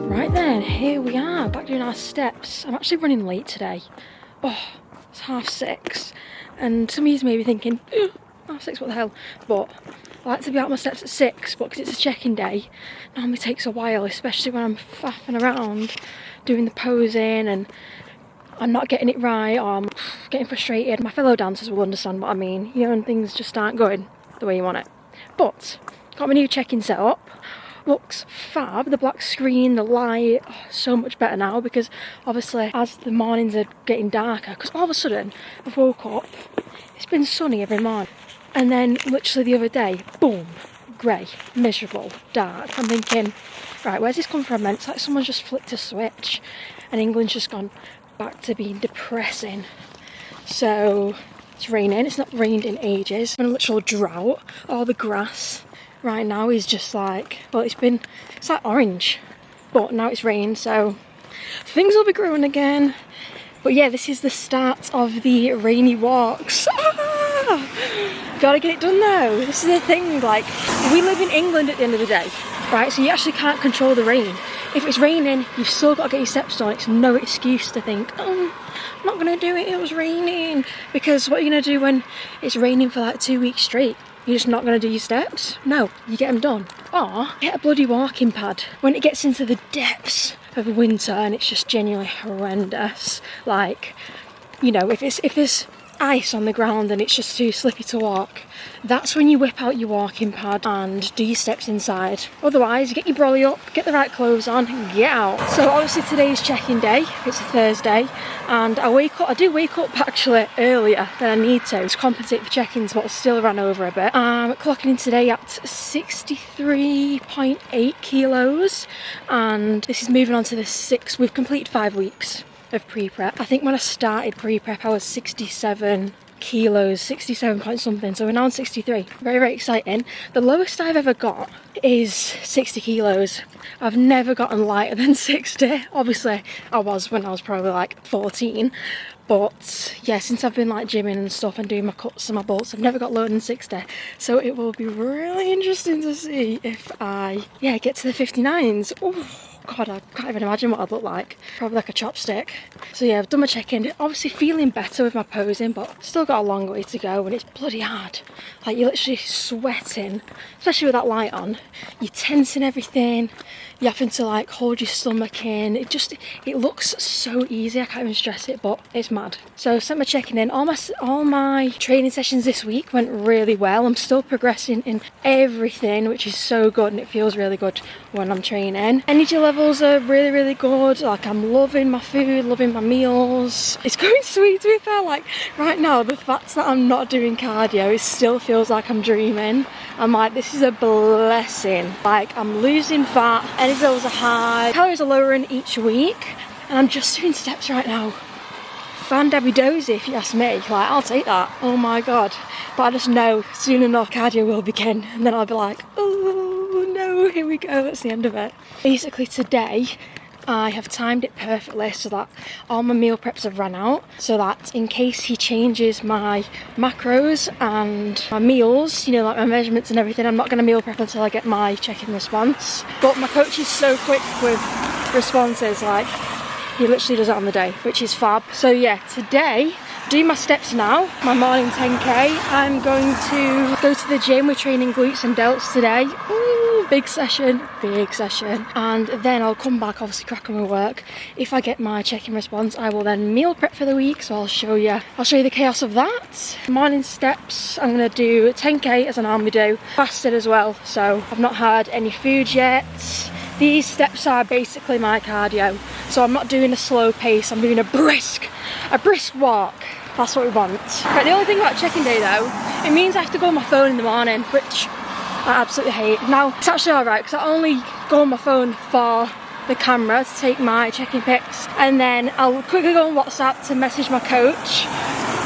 Right then, here we are, back doing our steps. I'm actually running late today. Oh, it's 6:30, and some of you may be thinking, 6:30, what the hell? But I like to be out my steps at 6, but because it's a check-in day, it normally takes a while, especially when I'm faffing around doing the posing and I'm not getting it right, or I'm getting frustrated. My fellow dancers will understand what I mean, you know, and things just aren't going the way you want it. But got my new check-in set up. Looks fab, the black screen, the light, so much better now, because obviously as the mornings are getting darker, because all of a sudden I've woke up, it's been sunny every morning, and then literally the other day, boom, grey, miserable, dark. I'm thinking, right, where's this come from? And it's like someone's just flicked a switch and England's just gone back to being depressing. So it's raining, it's not rained in ages, it's been a literal drought. All the grass right now is just like, well, it's like orange, but now it's rained, so things will be growing again. But yeah, this is the start of the rainy walks. Gotta get it done though. This is the thing, like, we live in England at the end of the day, right? So you actually can't control the rain. If it's raining, you've still got to get your steps done. It's no excuse to think, oh, I'm not gonna do it, it was raining. Because what are you gonna do when it's raining for like 2 weeks straight? You're just not going to do your steps? No, you get them done. Or get a bloody walking pad. When it gets into the depths of winter and it's just genuinely horrendous, like, you know, if there's ice on the ground and it's just too slippy to walk, that's when you whip out your walking pad and do your steps inside. Otherwise, get your brolly up, get the right clothes on, and get out. So obviously today's check-in day, it's a Thursday, and I do wake up actually earlier than I need to compensate for check-ins, but I still ran over a bit. I'm clocking in today at 63.8 kilos, and this is moving on to the 6th. We've completed 5 weeks of pre-prep. I think when I started pre-prep I was 67 kilos, 67 point something, so we're now on 63. Very, very exciting. The lowest I've ever got is 60 kilos. I've never gotten lighter than 60. Obviously I was when I was probably like 14, but yeah, since I've been like gymming and stuff and doing my cuts and my bolts, I've never got lower than 60. So it will be really interesting to see if I get to the 59s. Ooh. God, I can't even imagine what I'd look like. Probably like a chopstick. So yeah, I've done my check-in. Obviously feeling better with my posing, but still got a long way to go, and it's bloody hard. Like, you're literally sweating, especially with that light on. You're tensing everything. You're having to like hold your stomach in. It looks so easy. I can't even stress it, but it's mad. So sent my check-in in. All my training sessions this week went really well. I'm still progressing in everything, which is so good, and it feels really good when I'm training. Energy levels are really, really good. Like, I'm loving my food, loving my meals. It's going sweet, to be fair. Like, right now, the fact that I'm not doing cardio, it still feels like I'm dreaming. I'm like, this is a blessing. Like, I'm losing fat, energy levels are high, calories are lowering each week, and I'm just doing steps right now. Fan-dabby-dozy, if you ask me. Like, I'll take that. Oh my god. But I just know soon enough cardio will begin, and then I'll be like, oh no, here we go, that's the end of it. Basically today, I have timed it perfectly so that all my meal preps have run out, so that in case he changes my macros and my meals, you know, like my measurements and everything, I'm not going to meal prep until I get my check-in response. But my coach is so quick with responses, like, he literally does it on the day, which is fab. So yeah, today, doing my steps now, my morning 10k. I'm going to go to the gym. We're training glutes and delts today. Ooh, big session, and then I'll come back, obviously crack on with work. If I get my check-in response, I will then meal prep for the week, so I'll show you the chaos of that. Morning steps, I'm going to do 10k as I normally do, fasted as well, so I've not had any food yet. These steps are basically my cardio, so I'm not doing a slow pace, I'm doing a brisk walk. That's what we want. Right, the only thing about check-in day though, it means I have to go on my phone in the morning, which I absolutely hate. Now, it's actually alright, because I only go on my phone for the camera to take my check-in pics, and then I'll quickly go on WhatsApp to message my coach,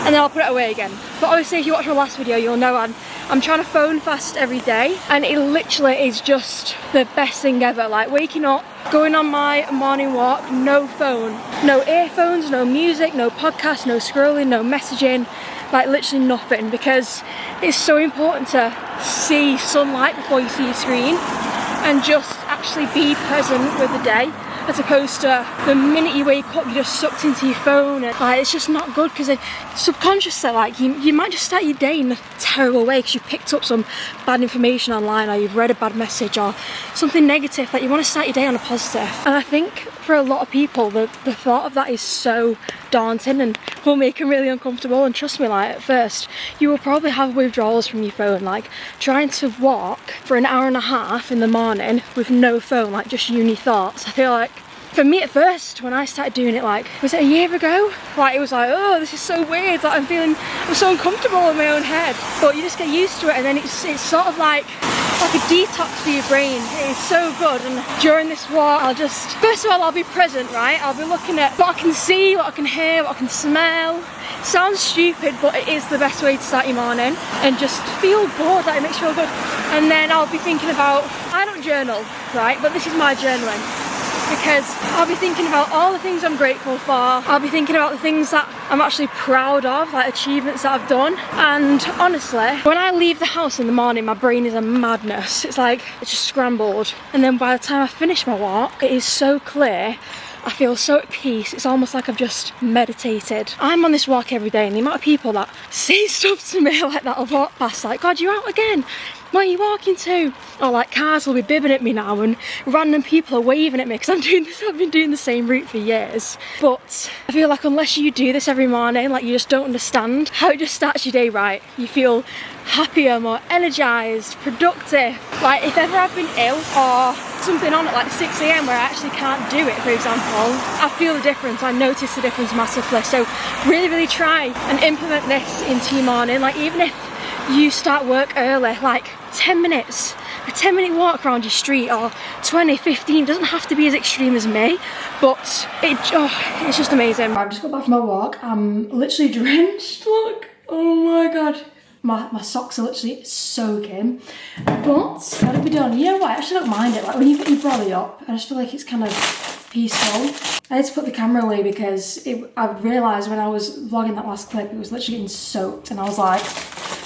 and then I'll put it away again. But obviously if you watch my last video, you'll know I'm trying to phone fast every day, and it literally is just the best thing ever. Like waking up, going on my morning walk, no phone, no earphones, no music, no podcast, no scrolling, no messaging, like literally nothing, because it's so important to see sunlight before you see your screen and just actually be present with the day, as opposed to the minute you wake up you're just sucked into your phone, and like it's just not good, because subconsciously like you might just start your day in a terrible way because you've picked up some bad information online, or you've read a bad message or something negative. Like you want to start your day on a positive, and I think for a lot of people the thought of that is so daunting and will make them really uncomfortable. And trust me, like at first you will probably have withdrawals from your phone, like trying to walk for an hour and a half in the morning with no phone, like just uni thoughts. I feel like for me at first, when I started doing it, like, was it a year ago? Like it was like, oh, this is so weird, like I'm so uncomfortable in my own head. But you just get used to it, and then it's sort of like a detox for your brain. It is so good. And during this walk, first of all, I'll be present, right? I'll be looking at what I can see, what I can hear, what I can smell. Sounds stupid, but it is the best way to start your morning, and just feel good, like it makes you feel good. And then I'll be thinking about, I don't journal, right? But this is my journaling, because I'll be thinking about all the things I'm grateful for. I'll be thinking about the things that I'm actually proud of, like achievements that I've done. And honestly, when I leave the house in the morning, my brain is a madness. It's like, it's just scrambled. And then by the time I finish my walk, it is so clear. I feel so at peace. It's almost like I've just meditated. I'm on this walk every day, and the amount of people that say stuff to me like that, I'll walk past like, God, you're out again. Where are you walking to? Or like cars will be bibbing at me now, and random people are waving at me because I've been doing the same route for years. But I feel like unless you do this every morning, like you just don't understand how it just starts your day right. You feel happier, more energized, productive. Like if ever I've been ill or something on at like 6 AM where I actually can't do it, for example, I feel the difference. I notice the difference massively. So really try and implement this into your morning. Like even if you start work early, like 10 minutes, a 10-minute walk around your street, or 20, 15, doesn't have to be as extreme as me, but it's just amazing. I've just got back from my walk. I'm literally drenched, look, oh my God. My socks are literally soaking, but gotta be done. You know what, I actually don't mind it. Like when you put your brolly up, I just feel like it's kind of peaceful. I had to put the camera away because I realised when I was vlogging that last clip, it was literally getting soaked, and I was like,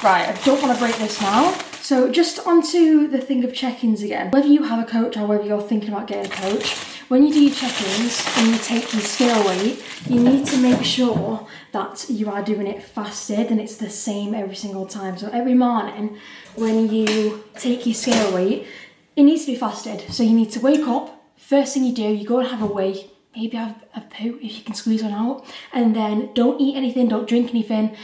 right, I don't want to break this now. So just onto the thing of check-ins again. Whether you have a coach or whether you're thinking about getting a coach, when you do your check-ins and you take your scale weight, you need to make sure that you are doing it fasted and it's the same every single time. So every morning when you take your scale weight, it needs to be fasted. So you need to wake up, first thing you do, you go and have a wee, maybe have a poo if you can squeeze one out, and then don't eat anything, don't drink anything,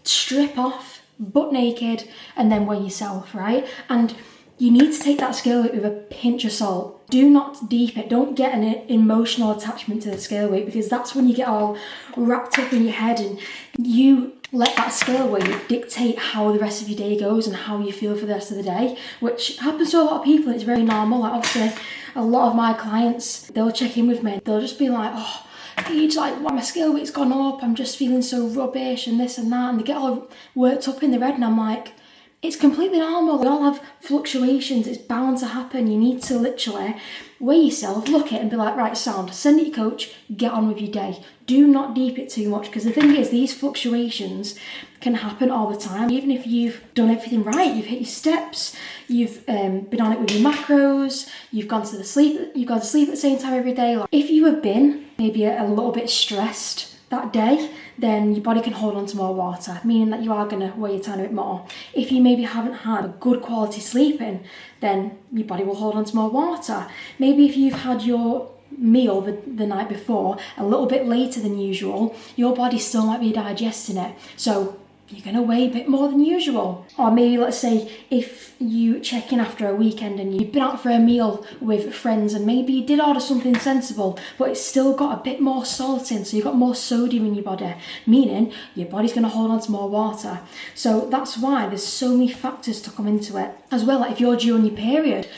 strip off, butt naked, and then weigh yourself, right? And you need to take that scale weight with a pinch of salt. Do not deep it. Don't get an emotional attachment to the scale weight, because that's when you get all wrapped up in your head and you let that scale weight dictate how the rest of your day goes and how you feel for the rest of the day, which happens to a lot of people. It's very normal. Like obviously a lot of my clients, they'll check in with me, they'll just be like, oh, Paige, like, well, my scale weight's gone up, I'm just feeling so rubbish and this and that, and they get all worked up in their head, and I'm like, it's completely normal. We all have fluctuations, it's bound to happen. You need to literally weigh yourself, look at it and be like, right, sound, send it your coach, get on with your day. Do not deep it too much, because the thing is, these fluctuations can happen all the time. Even if you've done everything right, you've hit your steps, you've been on it with your macros, you've gone to sleep at the same time every day. Like, if you have been maybe a little bit stressed that day, then your body can hold on to more water, meaning that you are going to weigh a tiny bit more. If you maybe haven't had a good quality sleeping, then your body will hold on to more water. Maybe if you've had your meal the night before a little bit later than usual, your body still might be digesting it, so you're going to weigh a bit more than usual. Or maybe, let's say, if you check in after a weekend and you've been out for a meal with friends and maybe you did order something sensible, but it's still got a bit more salt in, so you've got more sodium in your body, meaning your body's going to hold on to more water. So that's why there's so many factors to come into it. As well, like if you're due on your period,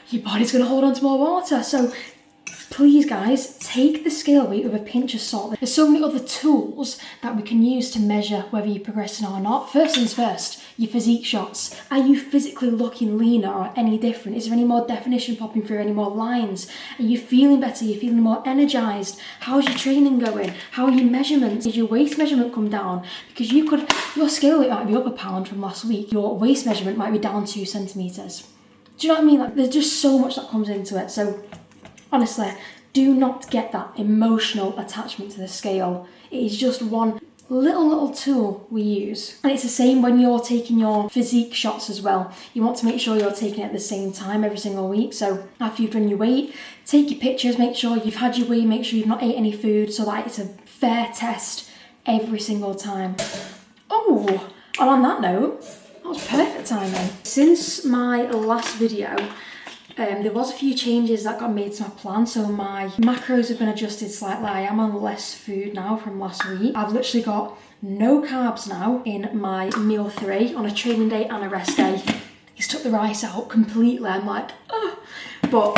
your body's going to hold on to more water. So Please guys, take the scale weight with a pinch of salt. There's so many other tools that we can use to measure whether you're progressing or not. First things first, your physique shots. Are you physically looking leaner or any different? Is there any more definition popping through, any more lines? Are you feeling better? Are you feeling more energized? How's your training going? How are your measurements? Did your waist measurement come down? Because your scale weight might be up a pound from last week. Your waist measurement might be down 2 centimeters. Do you know what I mean? Like, there's just so much that comes into it. So honestly, do not get that emotional attachment to the scale. It is just one little tool we use. And it's the same when you're taking your physique shots as well. You want to make sure you're taking it at the same time every single week. So after you've done your weight, take your pictures, make sure you've had your weight, make sure you've not ate any food so that it's a fair test every single time. Oh, and on that note, that was perfect timing. Since my last video, there was a few changes that got made to my plan, so my macros have been adjusted slightly. I am on less food now from last week. I've literally got no carbs now in my meal 3 on a training day and a rest day. He's took the rice out completely. I'm like, oh. But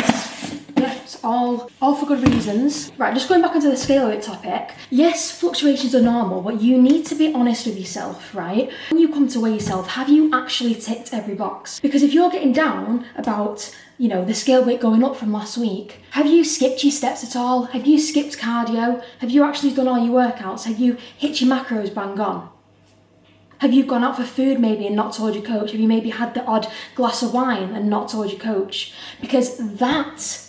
yeah, it's all for good reasons. Right, just going back onto the scale weight topic. Yes, fluctuations are normal, but you need to be honest with yourself, right? When you come to weigh yourself, have you actually ticked every box? Because if you're getting down about, you know, the scale weight going up from last week, have you skipped your steps at all? Have you skipped cardio? Have you actually done all your workouts? Have you hit your macros bang on? Have you gone out for food maybe and not told your coach? Have you maybe had the odd glass of wine and not told your coach? Because that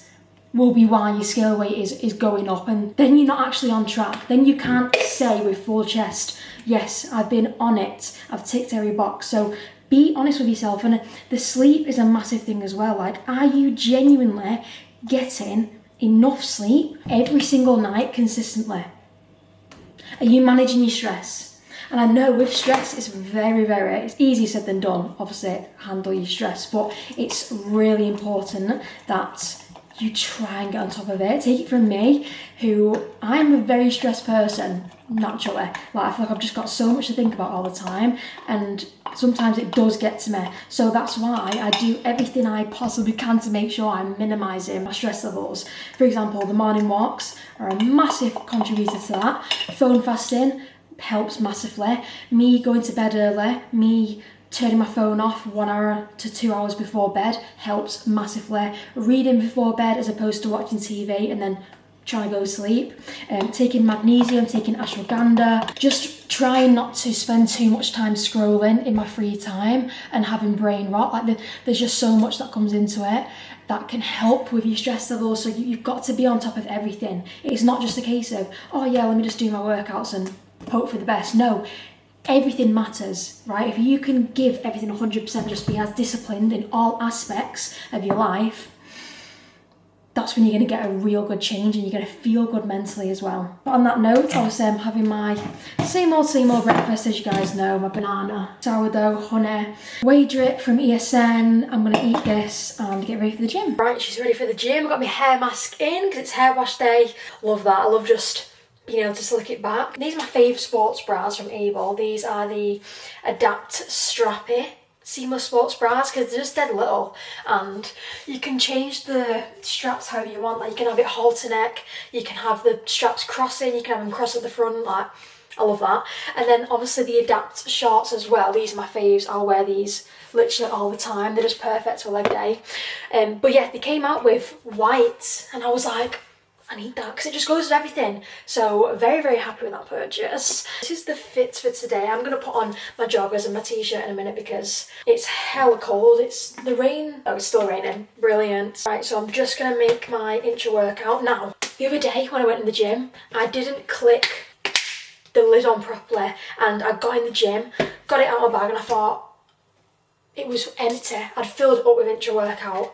will be why your scale weight is going up, and then you're not actually on track. Then you can't say with full chest, yes, I've been on it, I've ticked every box. So be honest with yourself. And the sleep is a massive thing as well. Like, are you genuinely getting enough sleep every single night consistently? Are you managing your stress? And I know with stress, it's it's easier said than done, obviously, handle your stress, but it's really important that you try and get on top of it. Take it from me, who I'm a very stressed person, naturally. Like, I feel like I've just got so much to think about all the time, and sometimes it does get to me. So that's why I do everything I possibly can to make sure I'm minimising my stress levels. For example, the morning walks are a massive contributor to that. Phone fasting helps massively. Me going to bed early, me turning my phone off 1 hour to 2 hours before bed helps massively. Reading before bed as opposed to watching TV and then trying to go to sleep. Taking magnesium, taking ashwagandha, just trying not to spend too much time scrolling in my free time and having brain rot. Like, there's just so much that comes into it that can help with your stress levels. So you've got to be on top of everything. It's not just a case of, oh yeah, let me just do my workouts and hope for the best. No, everything matters, right? If you can give everything 100%, just be as disciplined in all aspects of your life, that's when you're going to get a real good change and you're going to feel good mentally as well. But on that note, obviously I'm having my same old breakfast, as you guys know, my banana, sourdough, honey, whey drip from ESN. I'm going to eat this and get ready for the gym. Right, she's ready for the gym. I've got my hair mask in because it's hair wash day. Love that. I love just being able to slick it back. These are my fave sports bras from AYBL. These are the Adapt Strappy seamless sports bras because they're just dead little, and you can change the straps however you want. Like, you can have it halter neck, you can have the straps crossing, you can have them cross at the front. Like, I love that. And then obviously the Adapt shorts as well. These are my faves. I'll wear these literally all the time. They're just perfect for leg day. But yeah, they came out with white and I was like, I need that because it just goes with everything. So very happy with that purchase. This is the fit for today. I'm going to put on my joggers and my t-shirt in a minute because it's hella cold. It's the rain. Oh, it's still raining. Brilliant. Right, so I'm just going to make my intra workout. Now, the other day when I went in the gym, I didn't click the lid on properly, and I got in the gym, got it out of my bag, and I thought it was empty. I'd filled it up with intra workout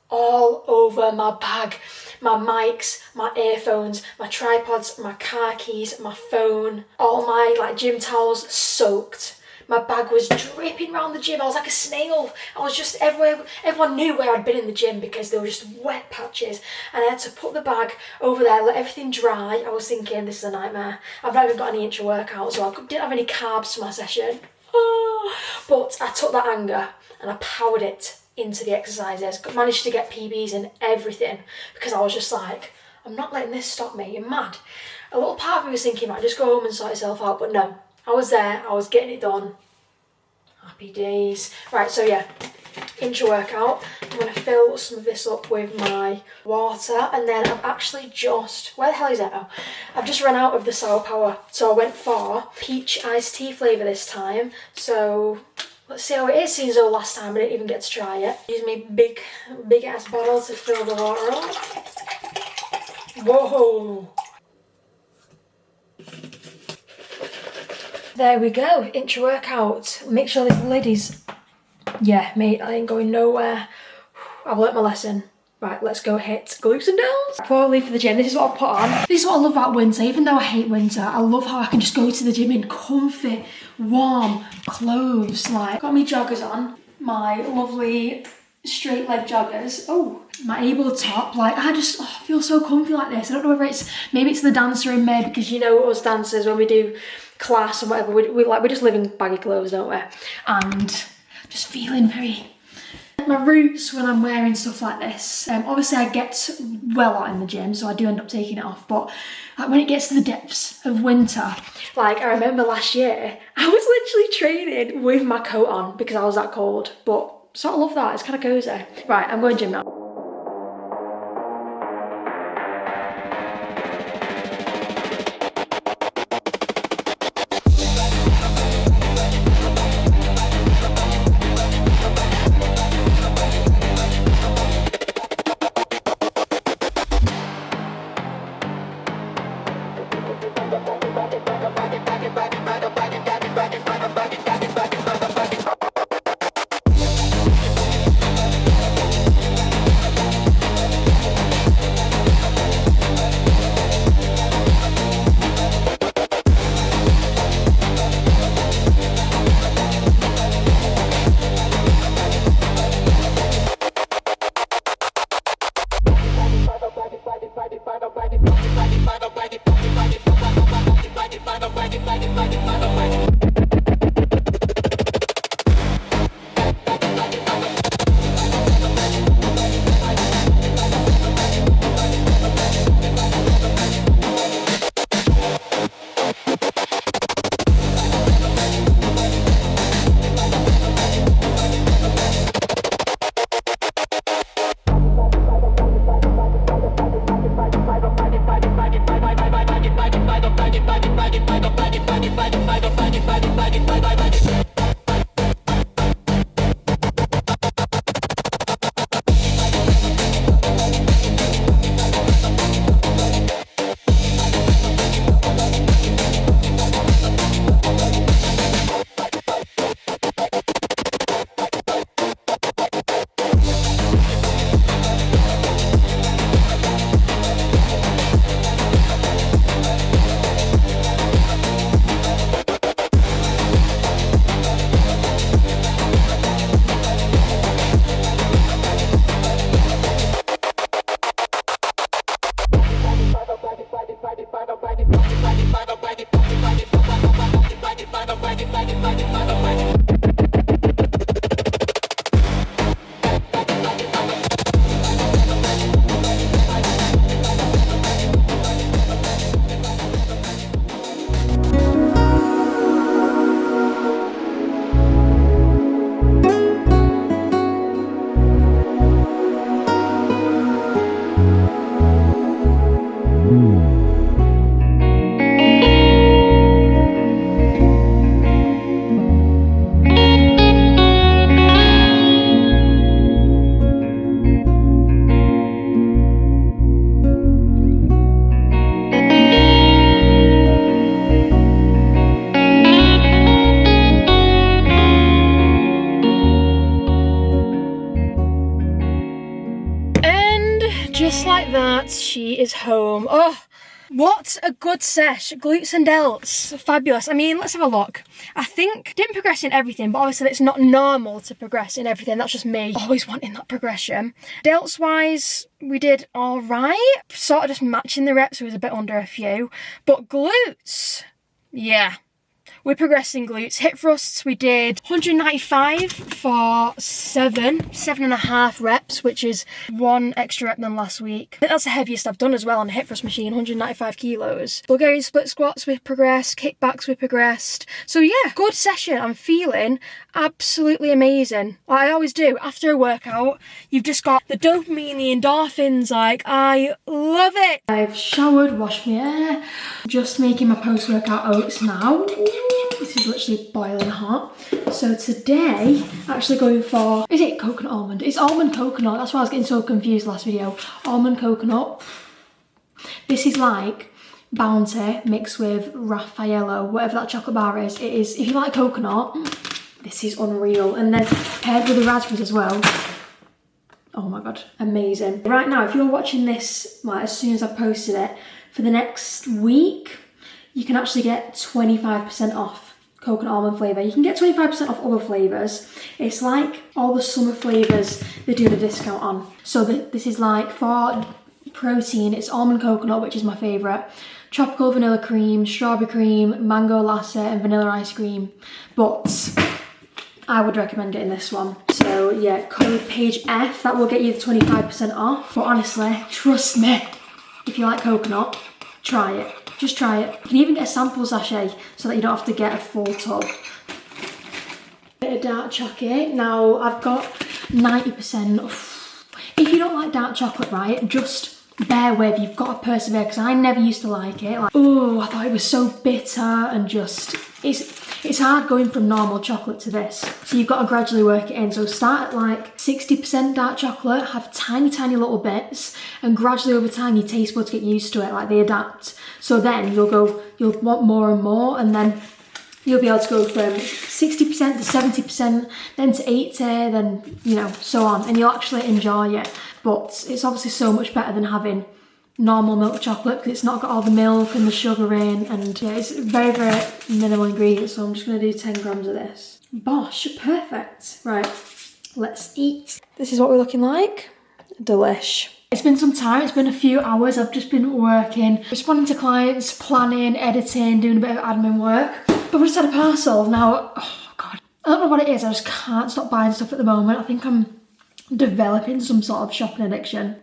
all over my bag. My mics, my earphones, my tripods, my car keys, my phone, all my like gym towels soaked. My bag was dripping around the gym. I was like a snail. I was just everywhere. Everyone knew where I'd been in the gym because there were just wet patches. And I had to put the bag over there, let everything dry. I was thinking, this is a nightmare. I've not even got any intra workout, so I didn't have any carbs for my session. Oh. But I took that anger and I powered it into the exercises. Managed to get PBs and everything because I was just like, I'm not letting this stop me. You're mad. A little part of me was thinking, right, just go home and sort yourself out, but no. I was there, I was getting it done. Happy days. Right, so yeah, inch workout. I'm going to fill some of this up with my water, and then I've actually just, where the hell is it? Oh, I've just run out of the sour power, so I went for peach iced tea flavour this time. So let's see how it is, since though last time I didn't even get to try it. Use my big ass bottle to fill the water up. Whoa! There we go, inch workout. Make sure this lid is, yeah, mate, I ain't going nowhere. I've learnt my lesson. Right, let's go hit glutes and delts. Before I leave for the gym, this is what I've put on. This is what I love about winter. Even though I hate winter, I love how I can just go to the gym in comfy, warm clothes. Like, got my joggers on, my lovely straight leg joggers. Oh, my AYBL top. Like, I just feel so comfy like this. I don't know whether it's, maybe it's the dancer in me, because you know us dancers, when we do class and whatever, we just live in baggy clothes, don't we? And just feeling very, my roots when I'm wearing stuff like this. Obviously I get well out in the gym, so I do end up taking it off, but like when it gets to the depths of winter, like I remember last year, I was literally training with my coat on because I was that cold, but sort of love that, it's kind of cozy. Right, I'm going gym now. Just like that, she is home. Oh, what a good sesh. Glutes and delts, fabulous. I mean, let's have a look. I think, didn't progress in everything, but obviously it's not normal to progress in everything. That's just me, always wanting that progression. Delts wise, we did all right. Sort of just matching the reps, it was a bit under a few. But glutes, yeah. we're progressing glutes. Hip thrusts, we did 195 for 7.5 reps, which is 1 extra rep than last week. I think that's the heaviest I've done as well on the hip thrust machine, 195 kilos. Bulgarian split squats, we progressed. Kickbacks, we progressed. So yeah, good session. I'm feeling absolutely amazing. Like I always do. After a workout, you've just got the dopamine, the endorphins, like I love it. I've showered, washed my hair, just making my post-workout oats now. This is literally boiling hot. So today, actually going for, is it coconut almond? It's almond coconut. That's why I was getting so confused last video. Almond coconut. This is like Bounty mixed with Raffaello, whatever that chocolate bar is. It is, if you like coconut, this is unreal. And then paired with the raspberries as well. Oh my God, amazing. Right now, if you're watching this, like as soon as I've posted it, for the next week, you can actually get 25% off coconut almond flavour. You can get 25% off other flavours. It's like all the summer flavours they do the discount on. So this is like for protein, it's almond coconut, which is my favourite, tropical vanilla cream, strawberry cream, mango latte and vanilla ice cream. But I would recommend getting this one. So yeah, code PAIGEF, that will get you the 25% off. But honestly, trust me, if you like coconut, try it. Just try it. You can even get a sample sachet so that you don't have to get a full tub. Bit of dark chocolate. Now I've got 90%. If you don't like dark chocolate, right, just bear with. You've got to persevere because I never used to like it. Like, oh, I thought it was so bitter and just, it's hard going from normal chocolate to this. So you've got to gradually work it in. So start at like 60% dark chocolate, have tiny, tiny little bits, and gradually over time your taste buds get used to it, like they adapt. So then you'll want more and more, and then you'll be able to go from 60% to 70%, then to 80%, then, you know, so on. And you'll actually enjoy it. But it's obviously so much better than having normal milk chocolate because it's not got all the milk and the sugar in, and yeah, it's very, very minimal ingredients. So I'm just going to do 10 grams of this. Bosh, perfect. Right, let's eat. This is what we're looking like. Delish. It's been some time, it's been a few hours. I've just been working, responding to clients, planning, editing, doing a bit of admin work. But we just had a parcel. Now, oh God, I don't know what it is. I just can't stop buying stuff at the moment. I think I'm developing some sort of shopping addiction.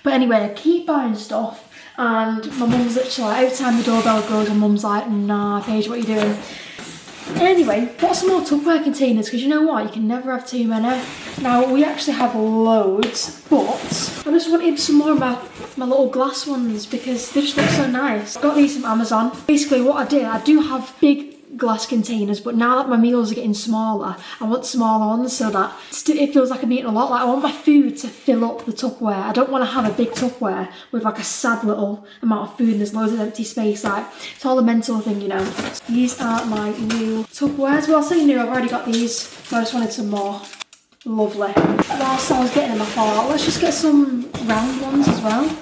But anyway, I keep buying stuff, and my mum's literally like, every time the doorbell goes, my mum's like, nah, Paige, what are you doing? Anyway, got some more Tupperware containers, because you know what, you can never have too many. Now, we actually have loads, but I just wanted some more of my little glass ones, because they just look so nice. Got these from Amazon. Basically, what I did, I do have big glass containers, but now that my meals are getting smaller, I want smaller ones so that it feels like I'm eating a lot. Like I want my food to fill up the Tupperware. I don't want to have a big Tupperware with like a sad little amount of food and there's loads of empty space. Like it's all a mental thing, you know. These are my new Tupperwares. Well, I'll say new, I've already got these, so I just wanted some more. Lovely. Whilst I was getting them, I thought, let's just get some round ones as well.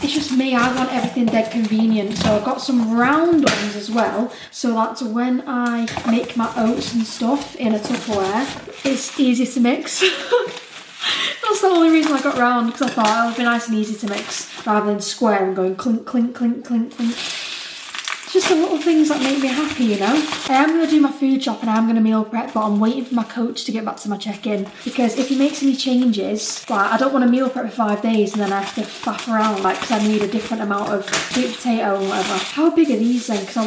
It's just me, I want everything dead convenient, so I've got some round ones as well, so that when I make my oats and stuff in a Tupperware, it's easy to mix. That's the only reason I got round, because I thought it would be nice and easy to mix, rather than square and going clink, clink, clink, clink, clink. It's just the little things that make me happy, you know? I am going to do my food shop and I am going to meal prep, but I'm waiting for my coach to get back to my check-in, because if he makes any changes, like I don't want to meal prep for 5 days and then I have to faff around, like, because I need a different amount of sweet potato or whatever. How big are these then? Because I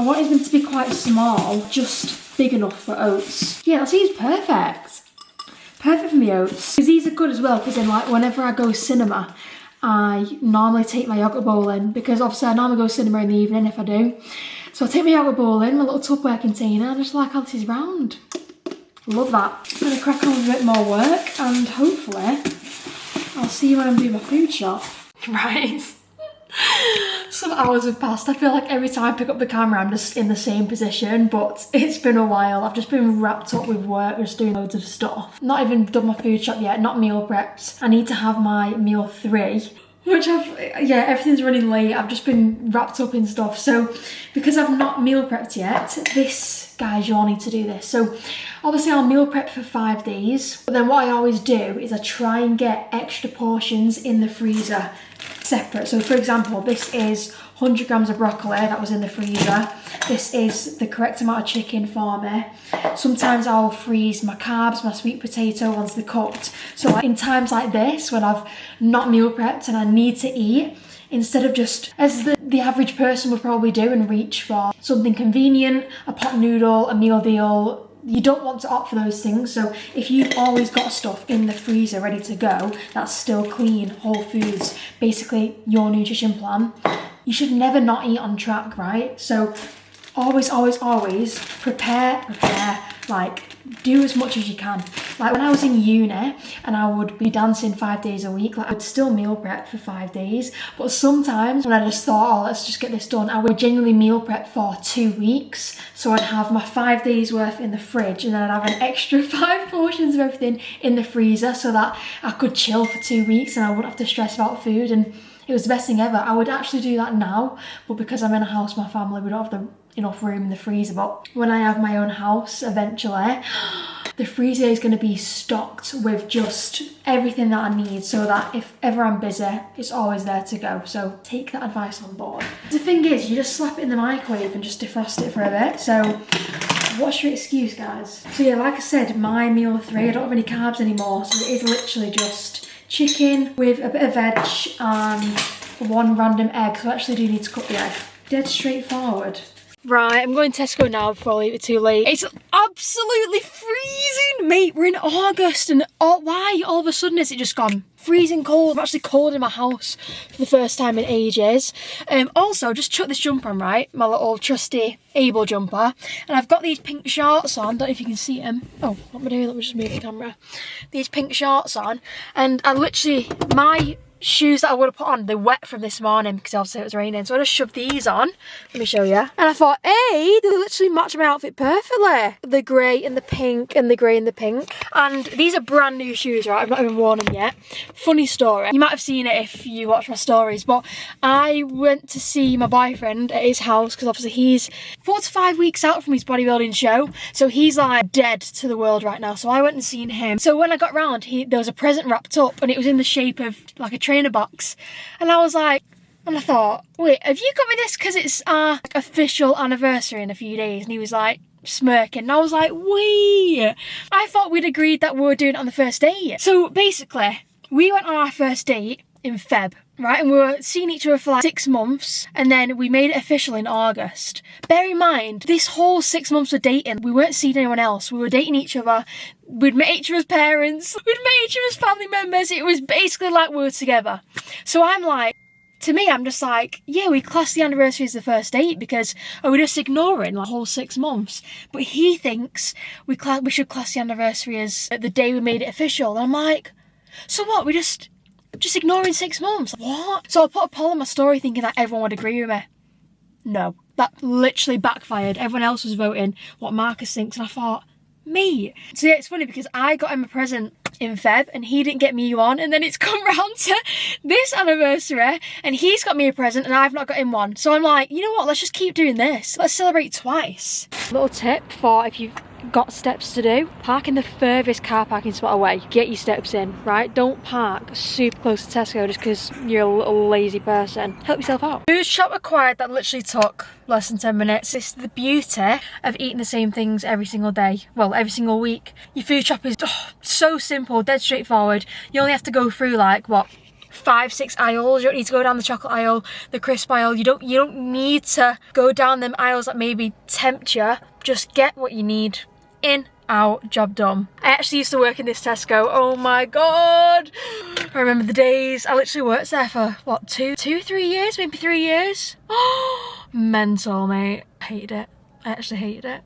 wanted them to be quite small, just big enough for oats. Yeah, that seems perfect. Perfect for me oats. Because these are good as well, because then like whenever I go cinema, I normally take my yogurt bowl in, because obviously I normally go cinema in the evening if I do. So I take my yogurt bowl in, my little Tupperware container, and I just like how this is round. Love that. I'm going to crack on with a bit more work, and hopefully I'll see you when I'm doing my food shop. Right. Some hours have passed. I feel like every time I pick up the camera I'm just in the same position, but it's been a while. I've just been wrapped up with work, just doing loads of stuff. Not even done my food shop yet, not meal prepped. I need to have my meal 3, which everything's running late. I've just been wrapped up in stuff. So because I've not meal prepped yet, guys, you all need to do this. So obviously I'll meal prep for 5 days, but then what I always do is I try and get extra portions in the freezer separate. So for example, this is 100 grams of broccoli that was in the freezer. This is the correct amount of chicken for me. Sometimes I'll freeze my carbs, my sweet potato once they're cooked. So like in times like this, when I've not meal prepped and I need to eat, instead of just, as the average person would probably do, and reach for something convenient, a pot noodle, a meal deal, you don't want to opt for those things. So if you've always got stuff in the freezer ready to go, that's still clean, whole foods, basically your nutrition plan, you should never not eat on track, right? So always, always, always prepare, like do as much as you can. Like when I was in uni and I would be dancing 5 days a week, like I'd still meal prep for 5 days. But sometimes when I just thought, oh, let's just get this done, I would genuinely meal prep for 2 weeks. So I'd have my 5 days worth in the fridge and then I'd have an extra 5 portions of everything in the freezer so that I could chill for 2 weeks and I wouldn't have to stress about food. And it was the best thing ever. I would actually do that now, but because I'm in a house with my family, we don't have enough room in the freezer. But when I have my own house eventually, the freezer is going to be stocked with just everything that I need so that if ever I'm busy, it's always there to go. So take that advice on board. The thing is, you just slap it in the microwave and just defrost it for a bit. So what's your excuse, guys? So yeah, like I said, my meal 3, I don't have any carbs anymore. So it is literally just chicken with a bit of veg and 1 random egg. So I actually do need to cook the egg. Dead straightforward. Right, I'm going to Tesco now before I leave it too late. It's absolutely freezing, mate. We're in August and why all of a sudden is it just gone freezing cold? I'm actually cold in my house for the first time in ages. Also, just chuck this jumper on, right? My little trusty AYBL jumper. And I've got these pink shorts on. Don't know if you can see them. Oh, what am I doing? Let me just move the camera. These pink shorts on. And I literally, my shoes that I would have put on, they're wet from this morning because obviously it was raining, so I just shoved these on. Let me show you. And I thought, hey, they literally match my outfit perfectly. The grey and the pink and the grey and the pink. And these are brand new shoes, right? I've not even worn them yet. Funny story. You might have seen it if you watch my stories, but I went to see my boyfriend at his house because obviously he's 4 to 5 weeks out from his bodybuilding show. So he's like dead to the world right now. So I went and seen him. So when I got round, there was a present wrapped up and it was in the shape of like a trainer box, and I was like, and I thought, wait, have you got me this because it's our official anniversary in a few days? And he was like smirking, and I was like, wait, I thought we'd agreed that we were doing it on the first date. So basically we went on our first date in Feb, right, and we were seeing each other for like 6 months, and then we made it official in August. Bear in mind, this whole 6 months of dating, we weren't seeing anyone else. We were dating each other. We'd met each other's parents. We'd met each other's family members. It was basically like we were together. So I'm like, to me, I'm just like, yeah, we class the anniversary as the first date because we're just ignoring like the whole 6 months. But he thinks we should class the anniversary as the day we made it official. And I'm like, so what? We're just ignoring 6 months. What? So I put a poll on my story thinking that everyone would agree with me. No, that literally backfired. Everyone else was voting what Marcus thinks, and I thought, me. So yeah, it's funny because I got him a present in Feb and he didn't get me one, and then it's come round to this anniversary and he's got me a present and I've not got him one. So I'm like, you know what, let's just keep doing this. Let's celebrate twice. Little tip for if you've got steps to do: park in the furthest car parking spot away. Get your steps in, right? Don't park super close to Tesco just because you're a little lazy person. Help yourself out. Food shop acquired that literally took less than 10 minutes. It's the beauty of eating the same things every single day. Well, every single week. Your food shop is so simple, dead straightforward. You only have to go through like, what, 5-6 aisles. You don't need to go down the chocolate aisle, the crisp aisle. You don't need to go down them aisles that maybe tempt you. Just get what you need. In, out, job done. I actually used to work in this Tesco. Oh my god, I remember the days. I literally worked there for what, 3 years, maybe 3 years. Mental, mate. Hated it. I actually hated it.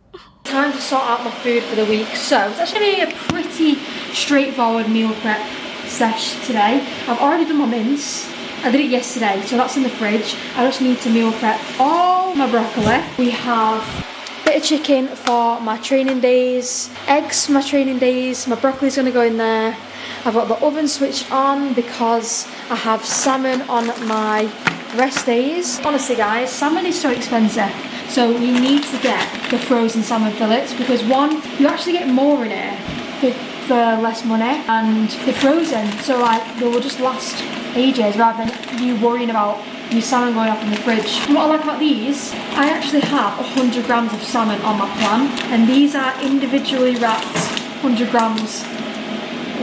Time to sort out my food for the week. So it's actually gonna be a pretty straightforward meal prep sesh today. I've already done my mince. I did it yesterday, so that's in the fridge. I just need to meal prep all my broccoli. We have bit of chicken for my training days, eggs for my training days, my broccoli's going to go in there. I've got the oven switched on because I have salmon on my rest days. Honestly guys, salmon is so expensive, so you need to get the frozen salmon fillets because one, you actually get more in it for less money, and they're frozen, so like they will just last ages rather than you worrying about your salmon going off in the fridge. And what I like about these, I actually have 100 grams of salmon on my plan, and these are individually wrapped 100 grams.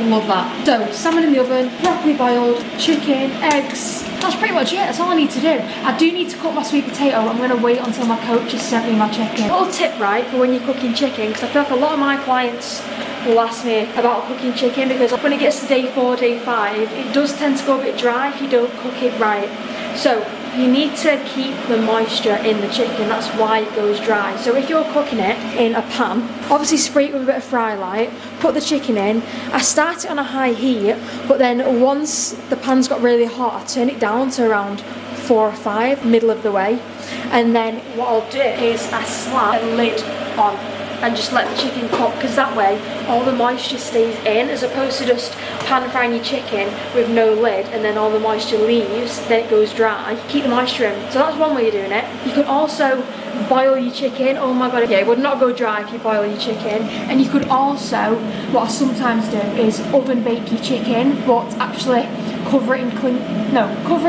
Love that. So salmon in the oven, broccoli boiled, chicken, eggs. That's pretty much it. That's all I need to do. I do need to cook my sweet potato. I'm going to wait until my coach has sent me my chicken. A little tip, right, for when you're cooking chicken, because I feel like a lot of my clients will ask me about cooking chicken, because when it gets to day 4, day 5, it does tend to go a bit dry if you don't cook it right. So you need to keep the moisture in the chicken. That's why it goes dry. So if you're cooking it in a pan, obviously spray it with a bit of fry light, put the chicken in. I start it on a high heat, but then once the pan's got really hot, I turn it down to around 4 or 5, middle of the way. And then what I'll do is I slap a lid on and just let the chicken cook, because that way all the moisture stays in, as opposed to just pan frying your chicken with no lid and then all the moisture leaves, then it goes dry. Keep the moisture in. So that's one way of doing it. You could also boil your chicken. Oh my god, yeah, it would not go dry if you boil your chicken. And you could also, what I sometimes do is oven bake your chicken, but actually cover it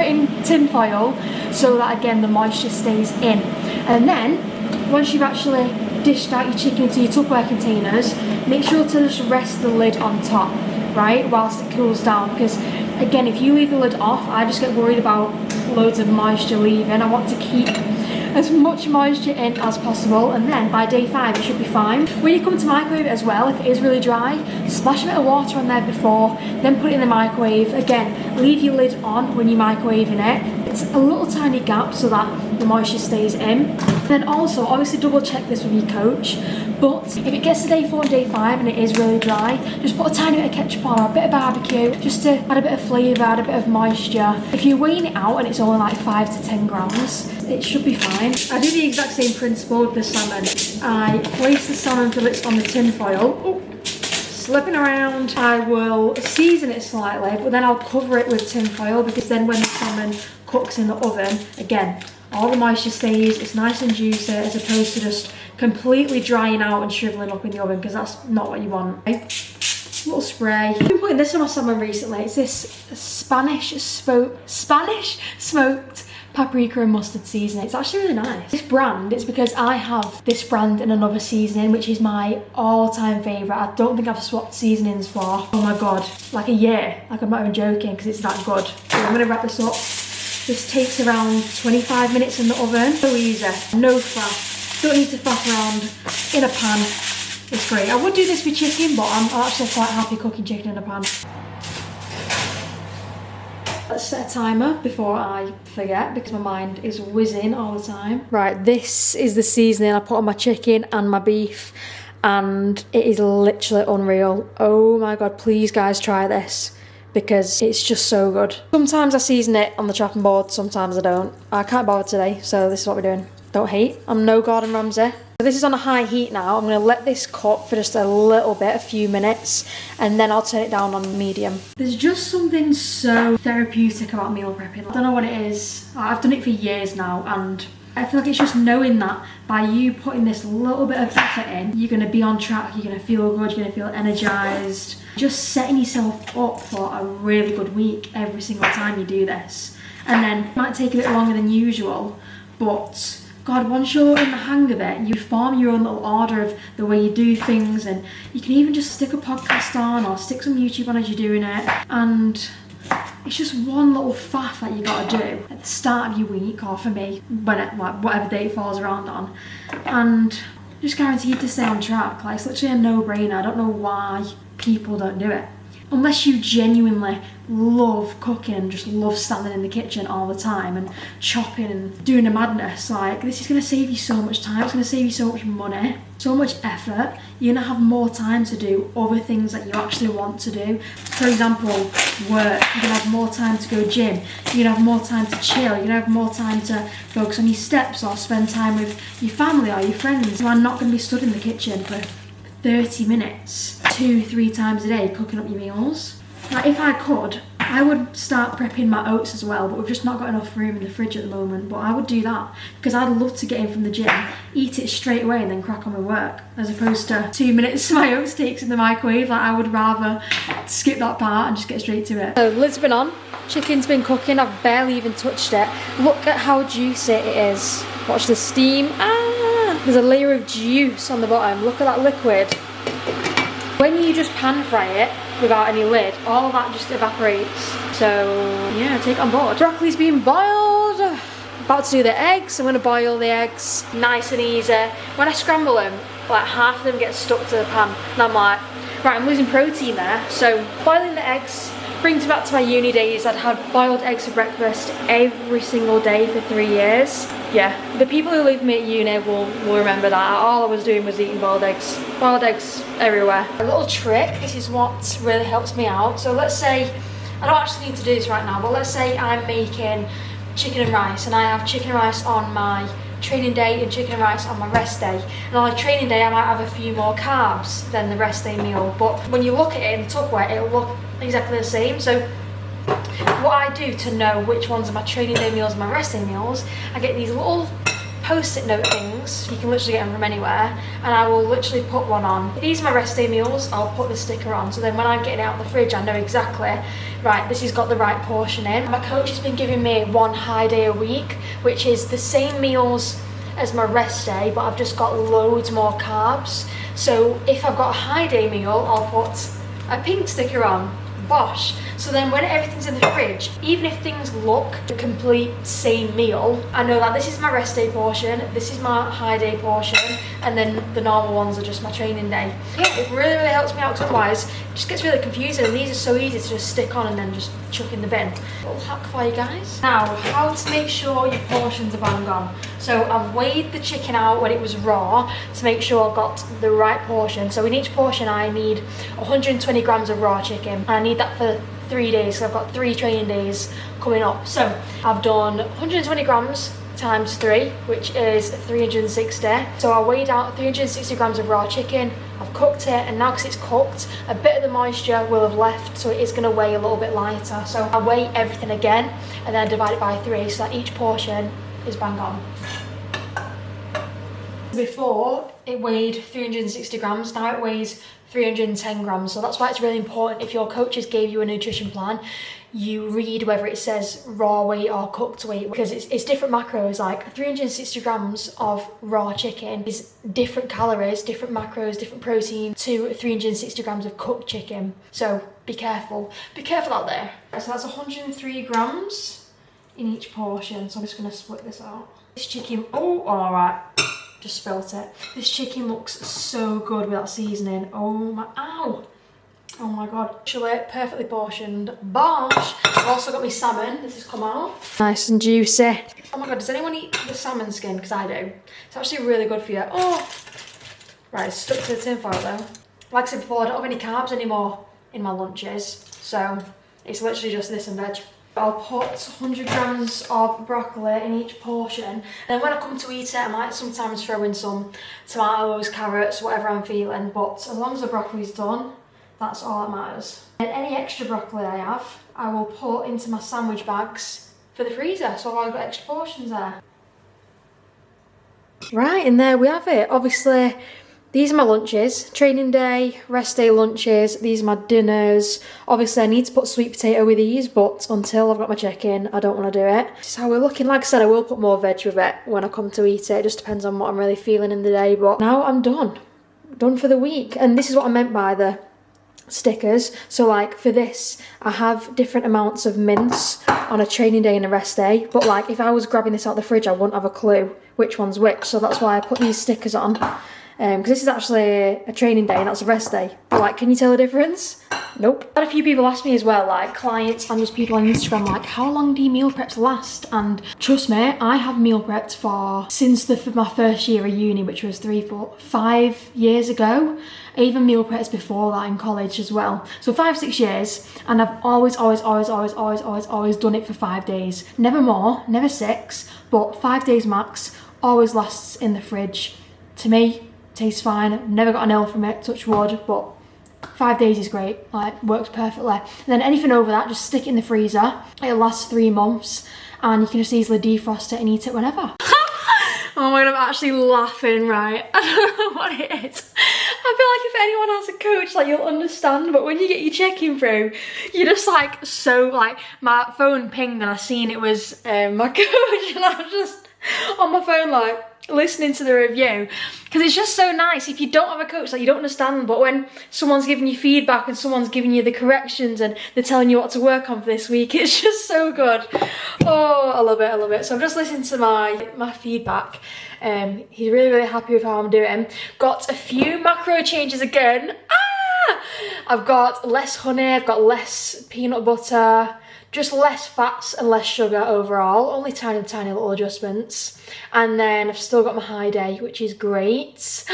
in tin foil, so that again the moisture stays in. And then once you've actually dished out your chicken into your Tupperware containers, make sure to just rest the lid on top, right, whilst it cools down, because again, if you leave the lid off, I just get worried about loads of moisture leaving. I want to keep as much moisture in as possible, and then by day 5 it should be fine. When you come to microwave it as well, if it is really dry, splash a bit of water on there before, then put it in the microwave. Again, leave your lid on when you're microwaving it. It's a little tiny gap so that the moisture stays in. Then also, obviously double check this with your coach, but if it gets to day 4 and day 5 and it is really dry, just put a tiny bit of ketchup on, or a bit of barbecue, just to add a bit of flavour, add a bit of moisture. If you're weighing it out and it's only like 5 to 10 grams, it should be fine. I do the exact same principle with the salmon. I place the salmon fillets on the tin foil, slipping around. I will season it slightly, but then I'll cover it with tin foil, because then when the salmon cooks in the oven, again, all the moisture stays, it's nice and juicy, as opposed to just completely drying out and shriveling up in the oven, because that's not what you want. Okay? Little spray. I've been putting this on my salmon recently. It's this Spanish smoked paprika and mustard seasoning. It's actually really nice. This brand, it's because I have this brand in another seasoning, which is my all-time favourite. I don't think I've swapped seasonings for, oh my god, like a year. Like, I'm not even joking, because it's that good. So I'm gonna wrap this up. This takes around 25 minutes in the oven. So easy, no faff. Don't need to faff around in a pan. It's great. I would do this with chicken, but I'm actually quite happy cooking chicken in a pan. Let's set a timer before I forget, because my mind is whizzing all the time. Right, this is the seasoning I put on my chicken and my beef, and it is literally unreal. Oh my god, please guys try this, because it's just so good. Sometimes I season it on the chopping board, sometimes I don't. I can't bother today, so this is what we're doing. Don't hate. I'm no Gordon Ramsay. So this is on a high heat now. I'm going to let this cook for just a little bit, a few minutes, and then I'll turn it down on medium. There's just something so therapeutic about meal prepping. I don't know what it is. I've done it for years now, and I feel like it's just knowing that by you putting this little bit of effort in, you're going to be on track, you're going to feel good, you're going to feel energised. Just setting yourself up for a really good week every single time you do this. And then it might take a bit longer than usual, but God, once you're in the hang of it, you form your own little order of the way you do things, and you can even just stick a podcast on or stick some YouTube on as you're doing it, and it's just one little faff that you gotta do at the start of your week, or for me, when it, like, whatever day it falls around on, and just guaranteed to stay on track. Like, it's literally a no-brainer. I don't know why people don't do it. Unless you genuinely love cooking and just love standing in the kitchen all the time and chopping and doing a madness. Like, this is going to save you so much time, it's going to save you so much money, so much effort. You're going to have more time to do other things that you actually want to do. For example, work. You're going to have more time to go gym. You're going to have more time to chill. You're going to have more time to focus on your steps or spend time with your family or your friends. You are not going to be stood in the kitchen for 30 minutes 2-3 times a day cooking up your meals. Like, if I could, I would start prepping my oats as well, but we've just not got enough room in the fridge at the moment. But I would do that because I'd love to get in from the gym, eat it straight away and then crack on with work, as opposed to 2 minutes my oats takes in the microwave. Like, I would rather skip that part and just get straight to it. So lid's been on, chicken's been cooking, I've barely even touched it. Look at how juicy it is. Watch the steam. Ah, there's a layer of juice on the bottom. Look at that liquid. When you just pan fry it without any lid, all that just evaporates. So yeah, take it on board. Broccoli's being boiled. About to do the eggs. I'm gonna boil the eggs nice and easy. When I scramble them, like half of them get stuck to the pan. And I'm like, right, I'm losing protein there. So boiling the eggs brings me back to my uni days. I'd had boiled eggs for breakfast every single day for 3 years. Yeah, the people who live with me at uni will remember that. All I was doing was eating boiled eggs. Boiled eggs everywhere. A little trick, this is what really helps me out. So let's say, I don't actually need to do this right now, but let's say I'm making chicken and rice, and I have chicken and rice on my training day and chicken and rice on my rest day. And on a training day I might have a few more carbs than the rest day meal, but when you look at it in the Tupperware, it'll look exactly the same. So what I do to know which ones are my training day meals and my rest day meals, I get these little post-it note things. You can literally get them from anywhere, and I will literally put one on. If these are my rest day meals, I'll put the sticker on, so then when I'm getting it out of the fridge I know exactly, right, this has got the right portion in. My coach has been giving me 1 high day a week, which is the same meals as my rest day, but I've just got loads more carbs. So if I've got a high day meal, I'll put a pink sticker on. Bosh. So then when everything's in the fridge, even if things look the complete same meal, I know that this is my rest day portion, this is my high day portion, and then the normal ones are just my training day. Yeah, it really helps me out, because otherwise it just gets really confusing, and these are so easy to just stick on and then just chuck in the bin. Little hack for you guys. Now, how to make sure your portions are bang on. So I've weighed the chicken out when it was raw to make sure I've got the right portion. So in each portion I need 120 grams of raw chicken, and I need that for 3 days, so I've got 3 training days coming up. So I've done 120 grams times 3, which is 360. So I weighed out 360 grams of raw chicken, I've cooked it, and now because it's cooked, a bit of the moisture will have left, so it is going to weigh a little bit lighter. So I weigh everything again, and then I divide it by 3, so that each portion is bang on. Before it weighed 360 grams, now it weighs 310 grams. So that's why it's really important, if your coaches gave you a nutrition plan, you read whether it says raw weight or cooked weight, because it's different macros. Like 360 grams of raw chicken is different calories, different macros, different protein to 360 grams of cooked chicken. So be careful out there. So that's 103 grams in each portion. So I'm just gonna split this out. This chicken, oh, all right. Just spilt it. This chicken looks so good with that seasoning. Oh my, ow! Oh my god. Actually, perfectly portioned. Bosh! I've also got my salmon. This has come out. Nice and juicy. Oh my god, does anyone eat the salmon skin? Because I do. It's actually really good for you. Oh! Right, it's stuck to the tin foil though. Like I said before, I don't have any carbs anymore in my lunches. So, it's literally just this and veg. I'll put 100 grams of broccoli in each portion, and then when I come to eat it I might sometimes throw in some tomatoes, carrots, whatever I'm feeling, but as long as the broccoli's done, that's all that matters. And any extra broccoli I have, I will put into my sandwich bags for the freezer, so I've got extra portions there. Right, and there we have it. Obviously these are my lunches, training day, rest day lunches, these are my dinners. Obviously I need to put sweet potato with these, but until I've got my chicken, I don't want to do it. This is how we're looking. Like I said, I will put more veg with it when I come to eat it. It just depends on what I'm really feeling in the day, but now I'm done. Done for the week. And this is what I meant by the stickers. So like for this, I have different amounts of mince on a training day and a rest day, but like if I was grabbing this out the fridge, I wouldn't have a clue which one's which. So that's why I put these stickers on. Because this is actually a training day and that's a rest day. But like, can you tell the difference? Nope. I had a few people ask me as well, like clients and just people on Instagram, like, how long do your meal preps last? And trust me, I have meal prepped since my first year of uni, which was 5 years ago. I even meal prepped before that in college as well. So 5-6 years, and I've always done it for 5 days. Never more, never 6, but 5 days max, always lasts in the fridge. To me, tastes fine. I've never got an ill from it, touch wood, but 5 days is great, like works perfectly. And then anything over that, just stick it in the freezer. It'll last 3 months and you can just easily defrost it and eat it whenever. Oh my god, I'm actually laughing, right? I don't know what it is. I feel like if anyone has a coach, like you'll understand, but when you get your check-in through, you're just like so, like my phone pinged and I seen it was my coach and I was just on my phone like listening to the review, because it's just so nice. If you don't have a coach, like you don't understand, but when someone's giving you feedback and someone's giving you the corrections and they're telling you what to work on for this week, it's just so good. Oh, I love it, I love it. So I've just listened to my feedback. He's really happy with how I'm doing. Got a few macro changes again. I've got less honey, I've got less peanut butter, just less fats and less sugar overall. Only tiny little adjustments. And then I've still got my high day, which is great.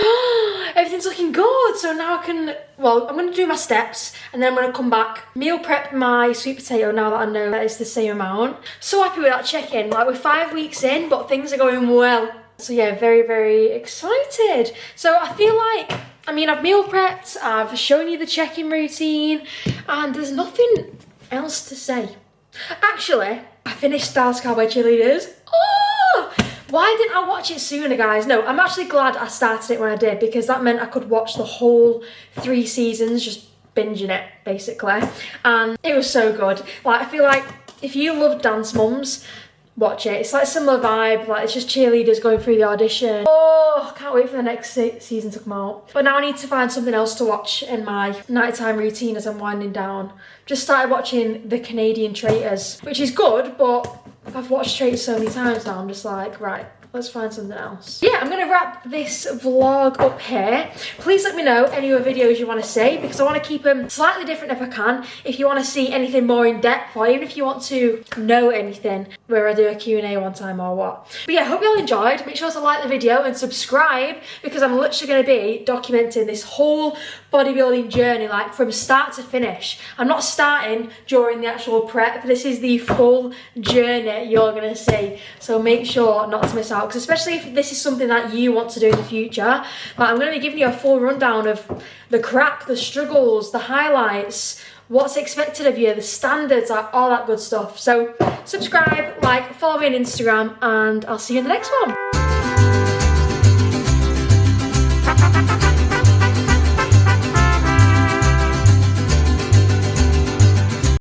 Everything's looking good. So now I can, well, I'm going to do my steps and then I'm going to come back, meal prep my sweet potato now that I know that it's the same amount. So happy with that check-in. Like we're 5 weeks in, but things are going well. So yeah, very excited. So I feel like, I mean, I've meal prepped, I've shown you the check-in routine, and there's nothing else to say. Actually, I finished Stars Cowboy Cheerleaders. Oh! Why didn't I watch it sooner, guys? No, I'm actually glad I started it when I did, because that meant I could watch the whole 3 seasons, just binging it, basically. And it was so good. Like, I feel like if you love Dance Mums, watch it. It's like a similar vibe, like it's just cheerleaders going through the audition. Oh, can't wait for the next season to come out. But now I need to find something else to watch in my nighttime routine as I'm winding down. Just started watching The Canadian Traitors, which is good, but I've watched Traitors so many times now, I'm just like, right, let's find something else. Yeah, I'm gonna wrap this vlog up here. Please let me know any other videos you want to see, because I want to keep them slightly different if I can. If you want to see anything more in depth, or even if you want to know anything, where I do a Q&A one time or what. But yeah, hope you all enjoyed. Make sure to like the video and subscribe, because I'm literally going to be documenting this whole bodybuilding journey, like from start to finish. I'm not starting during the actual prep. This is the full journey you're going to see. So make sure not to miss out, because especially if this is something that you want to do in the future, like I'm going to be giving you a full rundown of the crack, the struggles, the highlights, what's expected of you, the standards, like all that good stuff. So subscribe, like, follow me on Instagram, and I'll see you in the next one.